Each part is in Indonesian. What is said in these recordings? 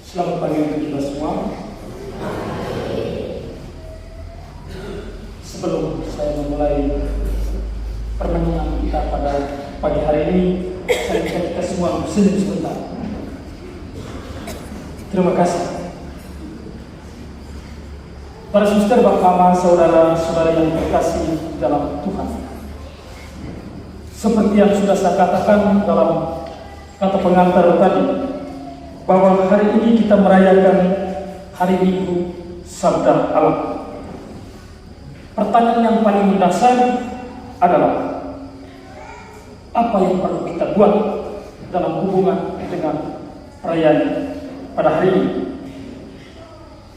Selamat pagi untuk kita semua. Sebelum saya memulai permenungan kita pada pagi hari ini, saya minta kita semua senyum sebentar. Terima kasih. Para suster, bapak, saudara-saudari yang terkasih dalam Tuhan. Seperti yang sudah saya katakan dalam kata pengantar tadi, bahwa hari ini kita merayakan hari Minggu Sabda Allah. Pertanyaan yang paling mendasar adalah, apa yang perlu kita buat dalam hubungan dengan perayaan pada hari ini?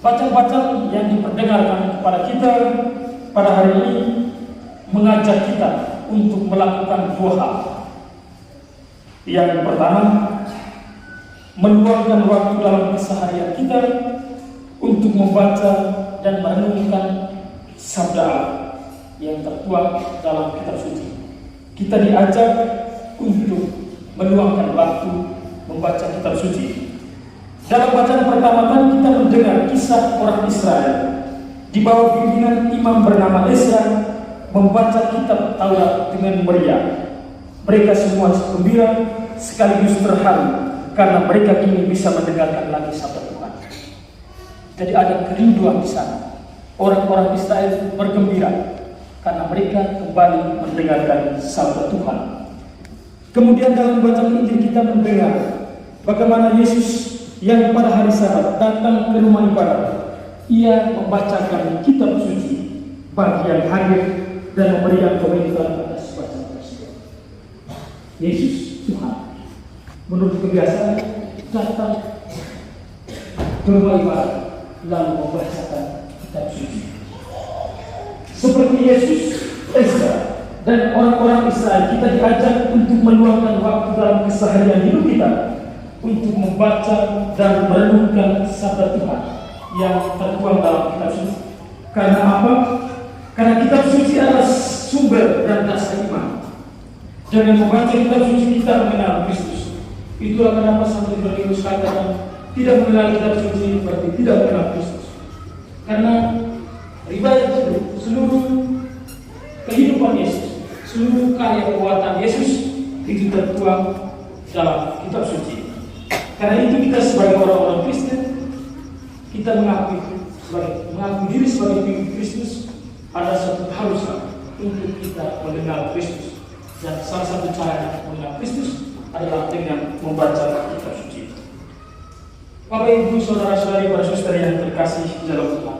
Bacaan-bacaan yang diperdengarkan kepada kita pada hari ini mengajak kita untuk melakukan dua hal. Yang pertama, meluangkan waktu dalam keseharian kita untuk membaca dan merenungkan sabda Allah yang tertuang dalam kitab suci. Kita diajak untuk meluangkan waktu membaca kitab suci. Dalam bacaan pertama tadi kita mendengar kisah orang Israel di bawah bimbingan imam bernama Ezra membaca kitab Taurat dengan meriah. Mereka semua gembira sekaligus terharu karena mereka kini bisa mendengarkan lagi sabda Tuhan. Jadi ada kerinduan di sana. Orang-orang Israel bergembira karena mereka kembali mendengarkan sabda Tuhan. Kemudian dalam bacaan Injil kita mendengar bagaimana Yesus yang pada hari Sabat datang ke rumah ibadat. Ia membacakan kitab suci bagi yang hadir dan memberikan komentar atas bacaan tersebut. Yesus Tuhan menurut kebiasaan datang ke rumah ibadat lalu membacakan kitab suci. Seperti Yesus, Ezra, dan orang-orang Israel, kita diajak untuk meluangkan waktu dalam keseharian hidup kita untuk membaca dan merenungkan sabda Tuhan yang tertuang dalam kitab suci. Karena apa? Karena kitab suci adalah sumber dan dasar iman. Dengan membaca kitab suci kita mengenal Kristus. Itulah kenapa Santo Irenaeus katakan, tidak mengenal kitab suci berarti tidak mengenal Kristus. Karena riwayat itu, seluruh kehidupan Yesus, seluruh karya perbuatan Yesus itu tertuang dalam kitab suci. Karena itu kita sebagai orang-orang Kristen, kita mengaku diri sebagai pengikut Kristus, ada satu keharusan untuk kita mengenal Kristus. Dan salah satu cara mengenal Kristus adalah dengan membaca kitab suci. Bapak, Ibu, saudara-saudari, para suster yang terkasih dalam Tuhan,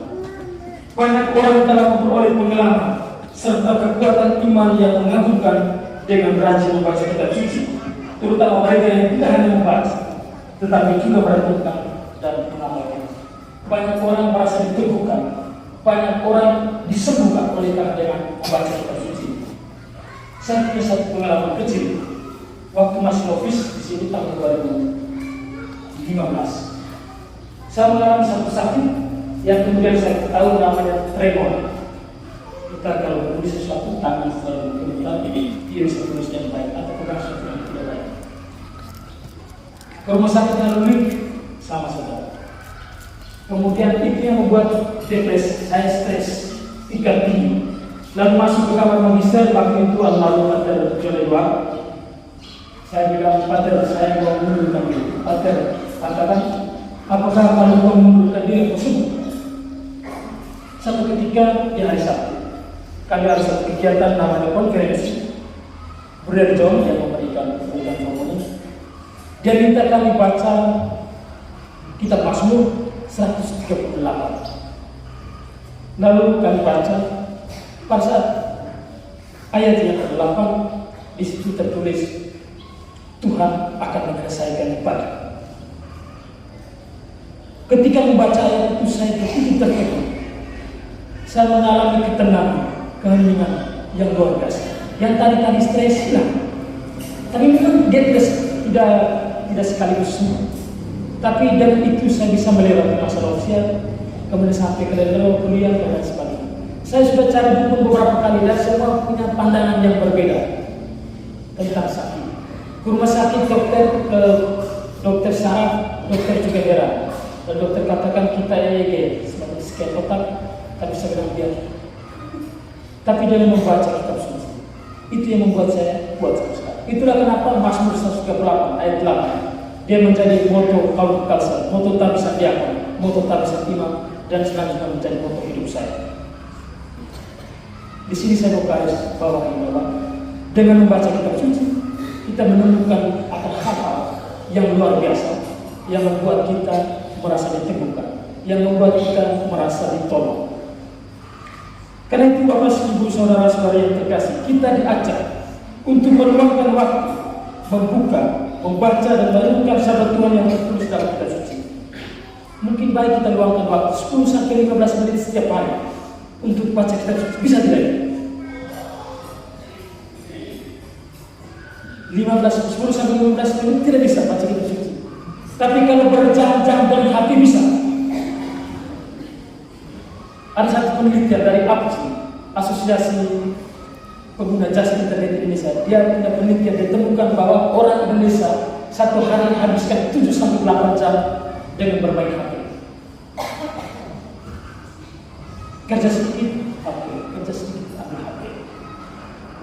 banyak orang telah memperoleh pengalaman serta kekuatan iman yang mengagumkan dengan rajin membaca kitab suci, terutama mereka yang tidak hanya membaca tetapi juga merenungkan dan mengamalkan. Banyak orang merasa diteguhkan, banyak orang disembuhkan oleh karena dengan membaca kitab suci. Saya punya satu pengalaman kecil waktu masih novis di sini tahun 2015. Saya mengalami satu sakit yang kemudian saya tahu namanya tremor. Kita kalau menulis sesuatu tangan selalu kemudian tidak bisa tulis yang baik atau pegang sesuatu yang tidak baik. Ke rumah sakit lalu sama saudara. Kemudian itu yang membuat depresi, saya stres, tingkat tinggi. Lalu masuk ke kamar magister, waktu itu almarhum Pater John Edward. Saya bilang, Pater, saya mau mengundurkan diri. Pater katakan, apakah kalau mau mengundurkan diri sembuh? Satu ketika di hari Sabtu, kami ada satu kegiatan namanya konferensi. Brother John yang memberikan pemberitaan formulir, dia minta kami baca kitab Mazmur 138. Lalu kami baca, pada saat ayat yang ke-8 di situ tertulis, Tuhan akan menyelesaikan ibadah. Ketika membaca ayat itu saya begitu tertegun. Saya mengalami ketenangan, keheningan yang luar biasa. Yang tadi stres hilang. Tapi memang dia tidak sekaligus semua. Tapi dari itu saya bisa melewati masalah usia, kemudian sampai ke level kuliah dan lain sebagainya. Saya sudah cari buku beberapa kali dan semua punya pandangan yang berbeda tentang sakit. Ke rumah sakit dokter saraf, dokter juga heran. Dan dokter katakan kita EEG sebagai scan otak, tak bisa bilang biar. Tapi dia membaca kitab suci. Itu yang membuat saya kuat sekali. Itulah kenapa Mazmur 138 ayat 8 dia menjadi moto kaum kalsa, moto tabisan diakon, moto tabisan imam, dan selanjutnya menjadi moto hidup saya. Di sini saya mau garis bawahi bahwa dengan membaca kitab suci kita menemukan akan hal-hal yang luar biasa yang membuat kita merasa diteguhkan, yang membuat kita merasa ditolong. Karena itu Bapak Ibu saudara-saudara yang terkasih, kita diajak untuk meluangkan waktu, membuka, membaca dan merenungkan sabda Tuhan yang tertulis dalam kitab suci. Mungkin baik kita luangkan waktu 10 sampai 15 menit setiap hari untuk baca kitab suci. Bisa tidak? 10 sampai 15 menit tidak bisa baca kitab suci. Tapi kalau berjam-jam dari hati bisa. Ada satu penelitian dari APSI, Asosiasi Pengguna Jasa Internet Indonesia. Dia punya penelitian, ditemukan bahwa orang Indonesia satu hari habiskan 7 sampai 8 jam dengan bermain HP. Kerja sedikit HP, kerja sedikit ambil HP.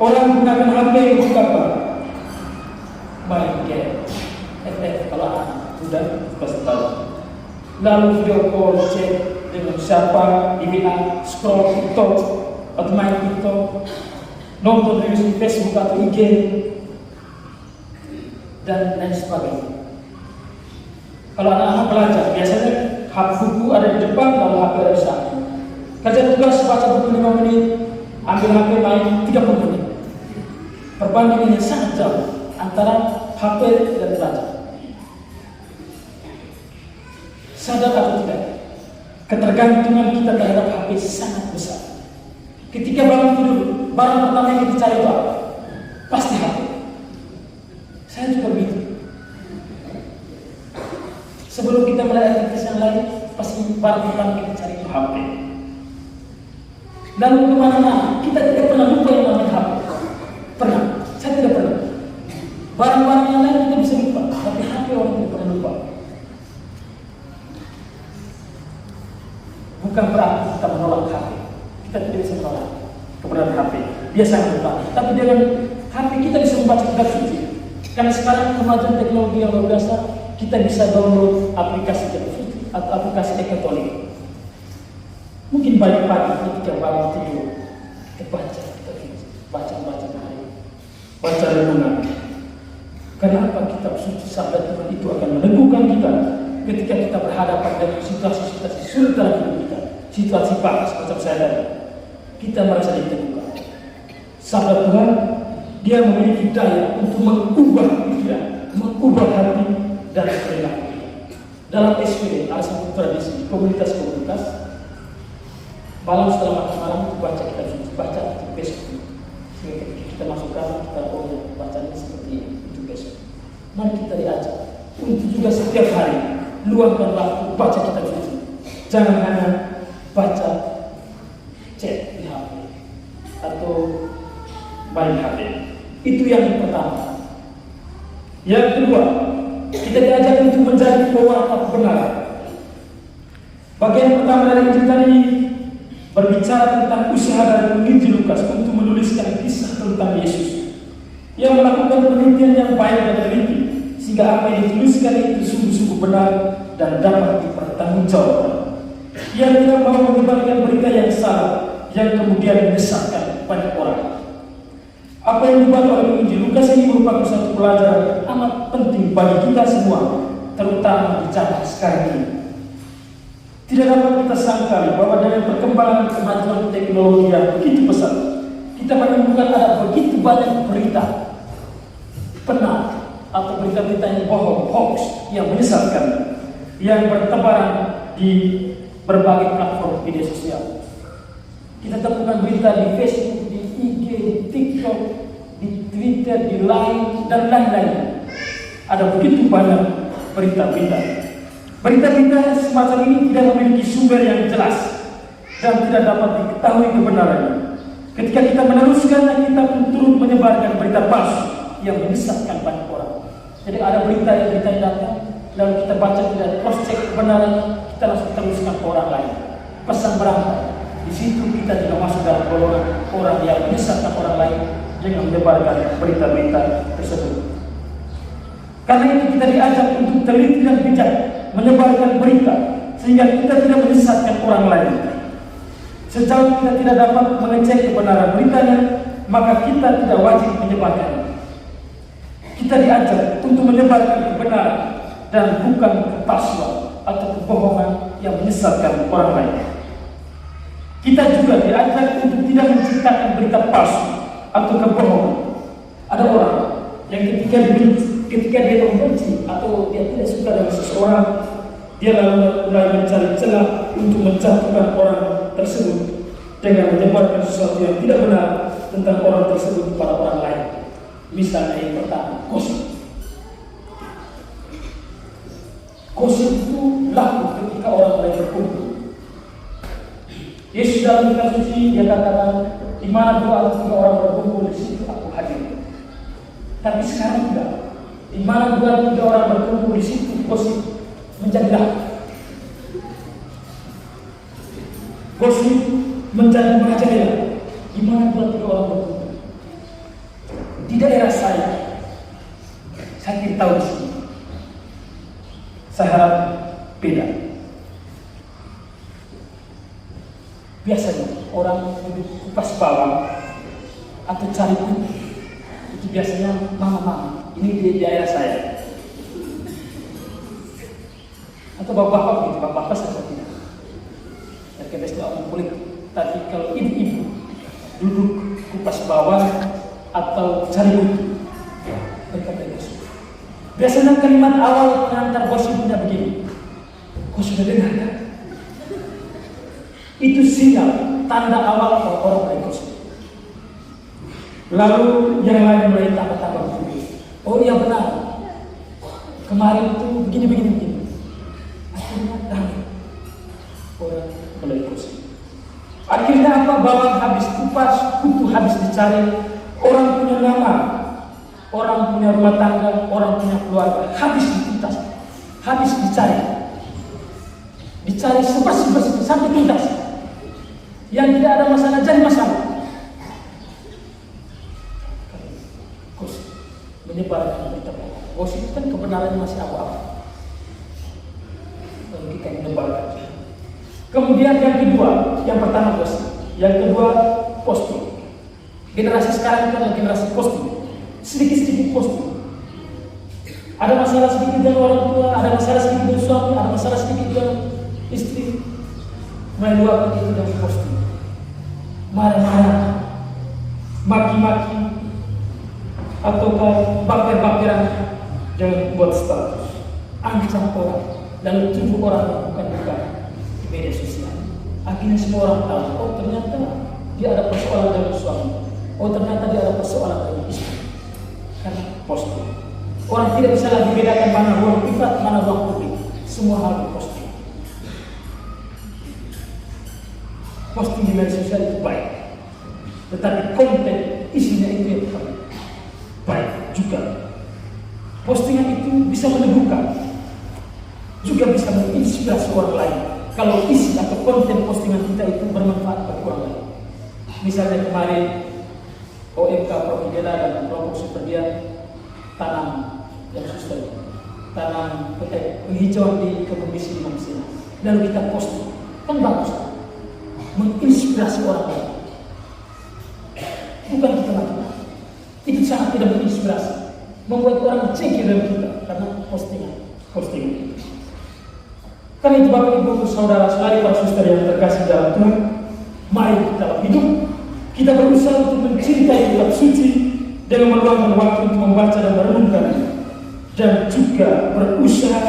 Orang menggunakan HP untuk apa? Main game, FF kalau anak sudah pasti tahu. Lalu video call, chat dengan siapa, di WA, scroll TikTok atau main TikTok, nonton reels di Facebook atau IG, dan lain sebagainya. Kalau anak-anak belajar, biasanya buku ada di depan, lalu HP ada di sana. Kerja tugas baca buku 5 menit, ambil HP main 30 menit. Perbandingannya sangat jauh antara HP dan belajar. Sadar atau tidak? Ketergantungan kita terhadap HP sangat besar. Ketika bangun tidur, barang pertama yang kita cari itu apa? Pasti HP. Saya juga begitu. Sebelum kita mulai aktivitas yang lain, pasti barang pertama kita cari itu HP. Lalu kemana-mana, kita tidak pernah lupa yang namanya HP. Pernah? Saya tidak pernah. Barang-barang yang lain kita bisa lupa, tapi HP orang tidak pernah lupa. Bukan berarti kita menolak HP. Kita tidak bisa menolak keberadaan HP. Dia sangat lupa. Tapi dengan HP kita bisa membaca kitab suci. Karena sekarang kemajuan teknologi yang luar biasa, kita bisa download aplikasi kitab suci atau aplikasi e-katolik. Mungkin banyak pagi ketika bangun tidur, kita baca kitab suci, baca hari, baca renungan. Kenapa kitab suci sabda Tuhan itu akan meneguhkan kita ketika kita berhadapan dengan situasi-situasi sulit dalam hidup kita, situasi panas macam saya tadi, kita merasa diteguhkan. Sabda Tuhan, dia memiliki daya untuk mengubah pikiran, mengubah hati dan perilaku kita. Dalam SPD ada satu tradisi komunitas-komunitas, malam setelah makan malam baca kitab suci, baca itu besok. Sehingga kita masukkan kita bacanya seperti itu besok. Mari kita diajak untuk juga setiap hari luangkan waktu baca kitab suci. Jangan hanya baca chat di HP atau main HP. Itu yang pertama. Yang kedua, kita diajak untuk menjadi pewarta kebenaran. Bagian pertama dari Injil tadi berbicara tentang usaha dari penginjil Lukas untuk menuliskan kisah tentang Yesus yang melakukan penelitian yang baik dan teliti sehingga apa yang dituliskan itu sungguh-sungguh benar dan dapat dipertanggungjawabkan. Yang tidak mau menyebarkan berita yang salah yang kemudian menyesatkan banyak orang. Apa yang dibuat oleh penginjil Lukas ini merupakan satu pelajaran amat penting bagi kita semua, terutama di zaman sekarang ini. Tidak dapat kita sangkali bahwa dari perkembangan kemajuan teknologi yang begitu besar, kita menemukan ada begitu banyak berita benar atau berita-berita yang bohong, hoax, yang menyesatkan, yang bertebaran di berbagai platform media sosial. Kita temukan berita di Facebook, di IG, di TikTok, di Twitter, di Line, dan lain-lain. Ada begitu banyak berita-berita. Berita-berita semacam ini tidak memiliki sumber yang jelas dan tidak dapat diketahui kebenarannya. Ketika kita meneruskannya, kita pun turut menyebarkan berita palsu yang menyesatkan banyak orang. Jadi ada berita yang kita datang, lalu kita baca, kita cross check kebenaran, kita langsung teruskan ke orang lain. Pesan berantai. Di situ kita juga masuk dalam golongan orang yang menyesatkan orang lain dengan menyebarkan berita-berita tersebut. Karena itu kita diajak untuk teliti dan bijak menyebarkan berita sehingga kita tidak menyesatkan orang lain. Sejauh kita tidak dapat mengecek kebenaran beritanya, maka kita tidak wajib menyebarkannya. Kita diajak untuk menyebarkan kebenaran dan bukan kepalsuan atau kebohongan yang menyesatkan orang lain. Kita juga diajak untuk tidak menciptakan berita palsu atau kebohongan. Ada orang yang ketika dia membenci atau dia tidak suka dengan seseorang, dia lalu mulai mencari celah untuk menjatuhkan orang tersebut dengan menyebarkan sesuatu yang tidak benar tentang orang tersebut kepada orang lain. Misalnya yang pertama, gosip. Gosip itu laku ketika orang mulai berkumpul. Yesus dalam kitab suci dia katakan, di mana 2 atau 3 orang berkumpul, di situ aku hadir. Tapi sekarang tidak. Di mana 2 atau 3 orang berkumpul, di situ gosip menjadi laku. Gosip menjadi merajalela. Di mana 2 atau 3 orang berkumpul. Di daerah saya tidak tahu di sini. Saya harap beda. Biasanya orang duduk kupas bawang atau cari putih itu biasanya mama-mama. Ini di daerah saya. Atau bapak-bapak begitu, bapak-bapak saya tidak. Dan biasanya orang kulit. Tapi kalau ibu-ibu duduk kupas bawang atau cari putih, mereka bergosip. Biasanya kalimat awal pengantar gosipnya begini. Kau sudah dengar kan? Itu sinyal, tanda awal kalau orang bergosip. Lalu yang lain mulai tambah-tambah begini. Oh iya benar, kemarin itu begini. Akhirnya damai. Orang mulai gosip. Akhirnya apa? Bawang habis kupas, kutu habis dicari. Orang punya nama, orang punya rumah tangga, orang punya keluarga, habis dituntas, habis dicari sebersih sampai tuntas. Yang tidak ada masalah jadi masalah. Gosip menyebarkan berita bohong. Gosip itu kan kebenarannya masih awal. Lalu kita menyebarkan. Kemudian yang kedua, yang pertama gosip, yang kedua posting. Generasi sekarang itu adalah generasi posting. Sedikit-sedikit posting. Ada masalah sedikit dengan orang tua, ada masalah sedikit dengan suami, ada masalah sedikit dengan istri. Meluapkan itu dengan posting. Marah-marah, maki-maki, atau baper-baperan dengan buat status. Ancam orang, lalu tuduh orang yang bukan-bukan di media sosial. Akhirnya semua orang tahu, oh ternyata dia ada persoalan dengan suami. Oh ternyata dia ada persoalan dengan istri. Karena posting. Orang tidak bisa lagi bedakan mana ruang privat, mana ruang publik. Semua hal posting. Posting di media sosial itu baik, tetapi konten isinya itu yang bukan baik juga. Postingan itu bisa meneguhkan, juga bisa menginspirasi orang lain. Kalau isi atau konten postingan kita itu bermanfaat bagi orang lain. Misalnya kemarin OMK Provinsi dan kelompok Superdia tanam yang susah, tanam penghijauan di kebun misi di Mangsina. Lalu kita posting, kan bagus, menginspirasi orang lain. Bukan kita lakukan. Itu sangat tidak menginspirasi, membuat orang cengkeh dalam kita karena postingan. Karena itu Bapak Ibu saudara-saudari para suster yang terkasih dalam Tuhan, mari dalam hidup kita berusaha untuk mencintai kitab suci dengan meluangkan waktu untuk membaca dan merenungkan, dan juga berusaha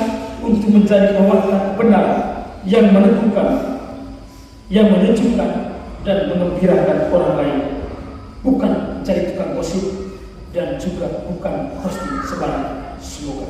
untuk menjadi pewarta kebenaran yang meneguhkan, yang menyejukkan dan mengembirakan orang lain, bukan jadi tukang gosip dan juga bukan posting sembarang. Semoga